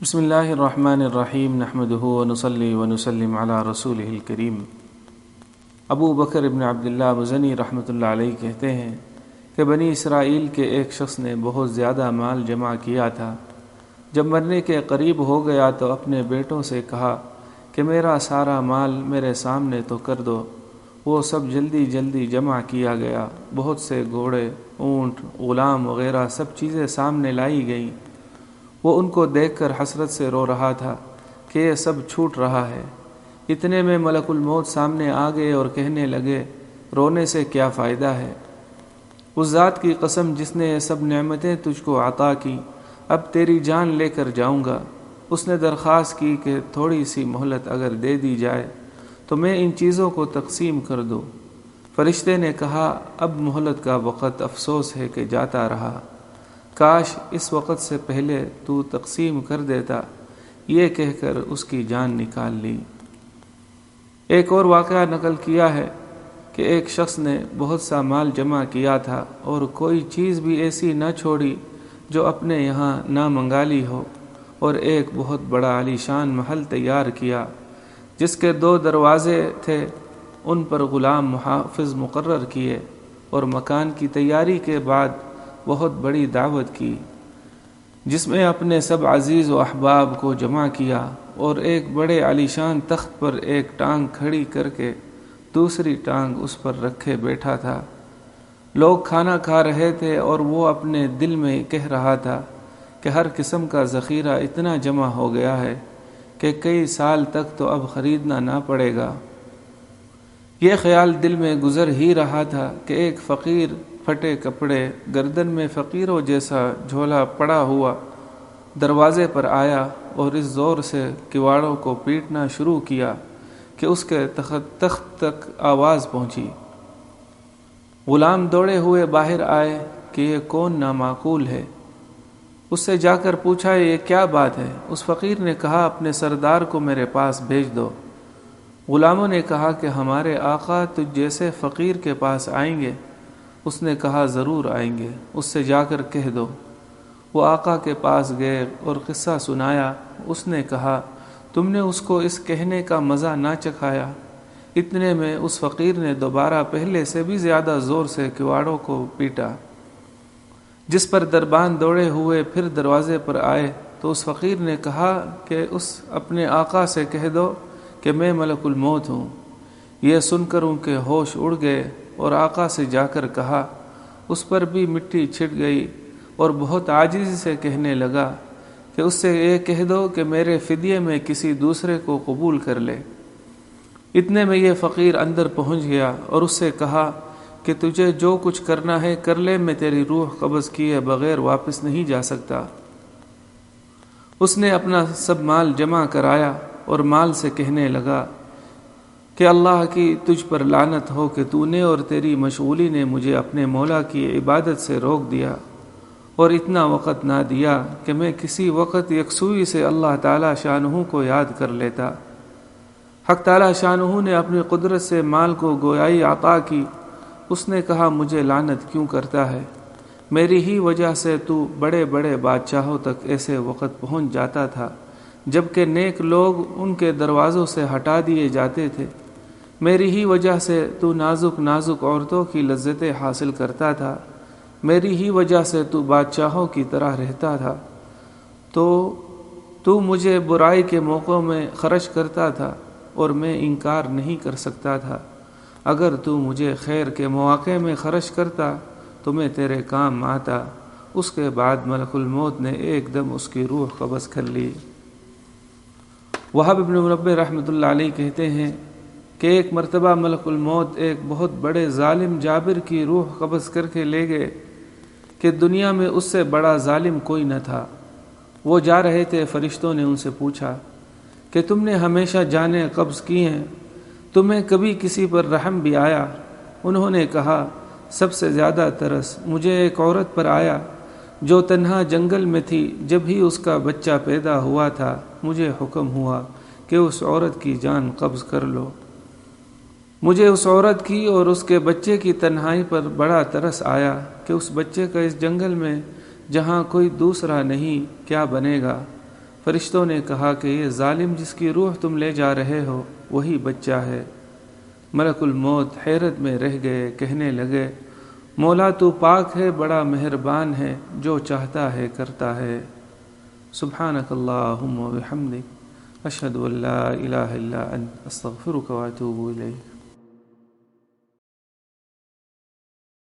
بسم اللہ الرحمن الرحیم نحمدہ ونصلی ونسلم علی رسولہ الکریم۔ ابو بکر ابن عبداللہ مزنی رحمۃ اللہ علیہ کہتے ہیں کہ بنی اسرائیل کے ایک شخص نے بہت زیادہ مال جمع کیا تھا۔ جب مرنے کے قریب ہو گیا تو اپنے بیٹوں سے کہا کہ میرا سارا مال میرے سامنے تو کر دو۔ وہ سب جلدی جلدی جمع کیا گیا۔ بہت سے گھوڑے، اونٹ، غلام وغیرہ سب چیزیں سامنے لائی گئیں۔ وہ ان کو دیکھ کر حسرت سے رو رہا تھا کہ یہ سب چھوٹ رہا ہے۔ اتنے میں ملک الموت سامنے آ گئے اور کہنے لگے، رونے سے کیا فائدہ ہے؟ اس ذات کی قسم جس نے یہ سب نعمتیں تجھ کو عطا کی، اب تیری جان لے کر جاؤں گا۔ اس نے درخواست کی کہ تھوڑی سی مہلت اگر دے دی جائے تو میں ان چیزوں کو تقسیم کر دوں۔ فرشتے نے کہا، اب مہلت کا وقت افسوس ہے کہ جاتا رہا، کاش اس وقت سے پہلے تو تقسیم کر دیتا۔ یہ کہہ کر اس کی جان نکال لی۔ ایک اور واقعہ نقل کیا ہے کہ ایک شخص نے بہت سا مال جمع کیا تھا اور کوئی چیز بھی ایسی نہ چھوڑی جو اپنے یہاں نہ منگا لی ہو، اور ایک بہت بڑا عالی شان محل تیار کیا جس کے 2 دروازے تھے۔ ان پر غلام محافظ مقرر کیے اور مکان کی تیاری کے بعد بہت بڑی دعوت کی جس میں اپنے سب عزیز و احباب کو جمع کیا، اور ایک بڑے عالیشان تخت پر ایک ٹانگ کھڑی کر کے دوسری ٹانگ اس پر رکھے بیٹھا تھا۔ لوگ کھانا کھا رہے تھے اور وہ اپنے دل میں کہہ رہا تھا کہ ہر قسم کا ذخیرہ اتنا جمع ہو گیا ہے کہ کئی سال تک تو اب خریدنا نہ پڑے گا۔ یہ خیال دل میں گزر ہی رہا تھا کہ ایک فقیر پھٹے کپڑے، گردن میں فقیروں جیسا جھولا پڑا ہوا دروازے پر آیا اور اس زور سے کواڑوں کو پیٹنا شروع کیا کہ اس کے تخت تک آواز پہنچی۔ غلام دوڑے ہوئے باہر آئے کہ یہ کون نامعقول ہے۔ اس سے جا کر پوچھا، یہ کیا بات ہے؟ اس فقیر نے کہا، اپنے سردار کو میرے پاس بھیج دو۔ غلاموں نے کہا کہ ہمارے آقا تجھ جیسے فقیر کے پاس آئیں گے۔ اس نے کہا، ضرور آئیں گے، اس سے جا کر کہہ دو۔ وہ آقا کے پاس گئے اور قصہ سنایا۔ اس نے کہا، تم نے اس کو اس کہنے کا مزہ نہ چکھایا۔ اتنے میں اس فقیر نے دوبارہ پہلے سے بھی زیادہ زور سے کواڑوں کو پیٹا، جس پر دربان دوڑے ہوئے پھر دروازے پر آئے تو اس فقیر نے کہا کہ اس اپنے آقا سے کہہ دو کہ میں ملک الموت ہوں۔ یہ سن کر ان کے ہوش اڑ گئے اور آقا سے جا کر کہا۔ اس پر بھی مٹی چھٹ گئی اور بہت عاجزی سے کہنے لگا کہ اس سے یہ کہہ دو کہ میرے فدیے میں کسی دوسرے کو قبول کر لے۔ اتنے میں یہ فقیر اندر پہنچ گیا اور اس سے کہا کہ تجھے جو کچھ کرنا ہے کر لے، میں تیری روح قبض کیے بغیر واپس نہیں جا سکتا۔ اس نے اپنا سب مال جمع کرایا اور مال سے کہنے لگا کہ اللہ کی تجھ پر لعنت ہو کہ تو نے اور تیری مشغولی نے مجھے اپنے مولا کی عبادت سے روک دیا اور اتنا وقت نہ دیا کہ میں کسی وقت یکسوئی سے اللہ تعالی شانہ کو یاد کر لیتا۔ حق تعالی شانہ نے اپنی قدرت سے مال کو گویائی عطا کی۔ اس نے کہا، مجھے لعنت کیوں کرتا ہے؟ میری ہی وجہ سے تو بڑے بڑے بادشاہوں تک ایسے وقت پہنچ جاتا تھا جبکہ نیک لوگ ان کے دروازوں سے ہٹا دیے جاتے تھے۔ میری ہی وجہ سے تو نازک نازک عورتوں کی لذتیں حاصل کرتا تھا۔ میری ہی وجہ سے تو بادشاہوں کی طرح رہتا تھا۔ تو مجھے برائی کے موقعوں میں خرچ کرتا تھا اور میں انکار نہیں کر سکتا تھا۔ اگر تو مجھے خیر کے مواقع میں خرچ کرتا تو میں تیرے کام آتا۔ اس کے بعد ملک الموت نے ایک دم اس کی روح قبض کر لی۔ وہب ابن منبہ رحمۃ اللہ علیہ کہتے ہیں کہ ایک مرتبہ ملک الموت ایک بہت بڑے ظالم جابر کی روح قبض کر کے لے گئے کہ دنیا میں اس سے بڑا ظالم کوئی نہ تھا۔ وہ جا رہے تھے، فرشتوں نے ان سے پوچھا کہ تم نے ہمیشہ جانیں قبض کی ہیں، تمہیں کبھی کسی پر رحم بھی آیا؟ انہوں نے کہا، سب سے زیادہ ترس مجھے ایک عورت پر آیا جو تنہا جنگل میں تھی۔ جب ہی اس کا بچہ پیدا ہوا تھا مجھے حکم ہوا کہ اس عورت کی جان قبض کر لو۔ مجھے اس عورت کی اور اس کے بچے کی تنہائی پر بڑا ترس آیا کہ اس بچے کا اس جنگل میں جہاں کوئی دوسرا نہیں کیا بنے گا۔ فرشتوں نے کہا کہ یہ ظالم جس کی روح تم لے جا رہے ہو وہی بچہ ہے۔ ملک الموت حیرت میں رہ گئے، کہنے لگے مولا تو پاک ہے، بڑا مہربان ہے، جو چاہتا ہے کرتا ہے۔ سبحانک اللہم و بحمدک، اشہد ان لا الہ الا انت، استغفرک و اتوب الیک۔